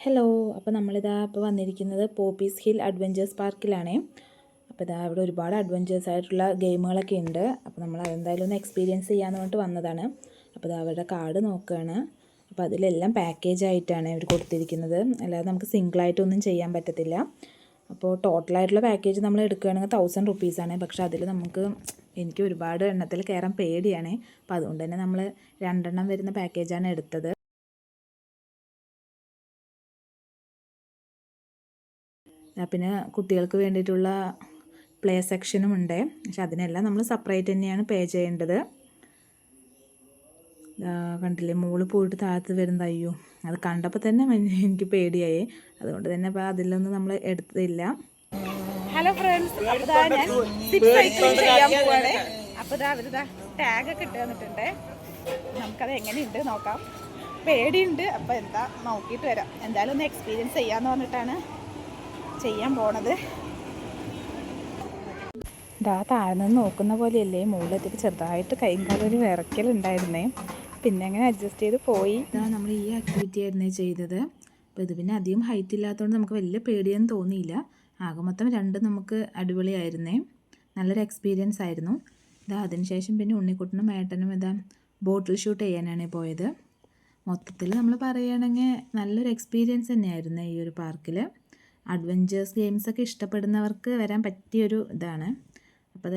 Hello, അപ്പോൾ നമ്മളിതാ ഇപ്പോൾ വന്നിരിക്കുന്നത് പോപ്പീസ് ഹിൽ അഡ്വഞ്ചേഴ്സ് പാർക്കിലാണ്. അപ്പോൾ ഇതാ ഇവിടെ ഒരുപാട് അഡ്വഞ്ചേഴ്സ് ആയിട്ടുള്ള ഗെയിമുകളൊക്കെ ഉണ്ട്. അപ്പോൾ നമ്മൾ അതെന്തായാലും ഒന്ന് എക്സ്പീരിയൻസ് ചെയ്യാമെന്ന് പറഞ്ഞിട്ട് വന്നതാണ്. അപ്പോൾ ഇതാ അവരുടെ കാർഡ് നോക്കുകയാണ്. അപ്പോൾ അതിലെല്ലാം പാക്കേജ് ആയിട്ടാണ് ഇവർ കൊടുത്തിരിക്കുന്നത്, അല്ലാതെ നമുക്ക് സിംഗിളായിട്ടൊന്നും ചെയ്യാൻ പറ്റത്തില്ല. അപ്പോൾ ടോട്ടലായിട്ടുള്ള പാക്കേജ് നമ്മൾ എടുക്കുകയാണെങ്കിൽ 1000 റുപ്പീസാണ്. പക്ഷേ അതിൽ എനിക്ക് ഒരുപാട് എണ്ണത്തിൽ കയറാൻ പേടിയാണ്. അപ്പോൾ അതുകൊണ്ട് തന്നെ നമ്മൾ 2 എണ്ണം വരുന്ന പാക്കേജാണ് എടുത്തത്. പിന്നെ കുട്ടികൾക്ക് വേണ്ടിയിട്ടുള്ള പ്ലേ സെക്ഷനും ഉണ്ട്. പക്ഷെ അതിനെല്ലാം നമ്മൾ സെപ്പറേറ്റ് തന്നെയാണ് പേ ചെയ്യേണ്ടത്. കണ്ടില്ലേ, മോള് പോയിട്ട് താഴത്ത് വരുന്നത്. അയ്യോ, അത് കണ്ടപ്പോൾ തന്നെ എനിക്ക് പേടിയായി. അതുകൊണ്ട് തന്നെ അപ്പോൾ അതിലൊന്നും നമ്മൾ എടുത്തില്ല. ഹലോ ഫ്രണ്ട്സ്, അപ്പോൾ ഞാൻ സിപ്പ് സൈക്ലിംഗ് ചെയ്യാൻ പോവാണ്. അപ്പോൾ അവരിതാ ടാഗൊക്കെ ഇട്ട് തന്നിട്ടുണ്ട്. നമുക്കത് എങ്ങനെയുണ്ട് നോക്കാം. പേടിയുണ്ട്. അപ്പോൾ എന്താ നോക്കിയിട്ട് വരാം. എന്തായാലും ഒന്ന് എക്സ്പീരിയൻസ് ചെയ്യാമെന്ന് പറഞ്ഞിട്ടാണ് ചെയ്യാൻ പോണത്. ഇതാ താഴ്ന്ന് നോക്കുന്ന പോലെയല്ലേ, മുകളിലെത്തിയിട്ട് ചെറുതായിട്ട് കൈയും കാലൊരു വിറയ്ക്കലുണ്ടായിരുന്നേ. പിന്നെ അങ്ങനെ അഡ്ജസ്റ്റ് ചെയ്ത് പോയി. ഇതാ നമ്മൾ ഈ ആക്ടിവിറ്റി ആയിരുന്നേ ചെയ്തത്. അപ്പോൾ ഇത് പിന്നെ അധികം ഹൈറ്റ് ഇല്ലാത്തതുകൊണ്ട് നമുക്ക് വലിയ പേടിയൊന്നും തോന്നിയില്ല. ആകെ മൊത്തം 2 നമുക്ക് അടിപൊളിയായിരുന്നേ. നല്ലൊരു എക്സ്പീരിയൻസ് ആയിരുന്നു. ഇതാ അതിനുശേഷം പിന്നെ ഉണ്ണിക്കുട്ടനും ഏട്ടനും ഇതാ ബോട്ടിൽ ഷൂട്ട് ചെയ്യാനാണ് പോയത്. മൊത്തത്തിൽ നമ്മൾ പറയുകയാണെങ്കിൽ നല്ലൊരു എക്സ്പീരിയൻസ് തന്നെയായിരുന്നു ഈ ഒരു പാർക്കിൽ. അഡ്വഞ്ചേഴ്സ് ഗെയിംസൊക്കെ ഇഷ്ടപ്പെടുന്നവർക്ക് വരാൻ പറ്റിയൊരു ഇതാണ്. അപ്പോൾ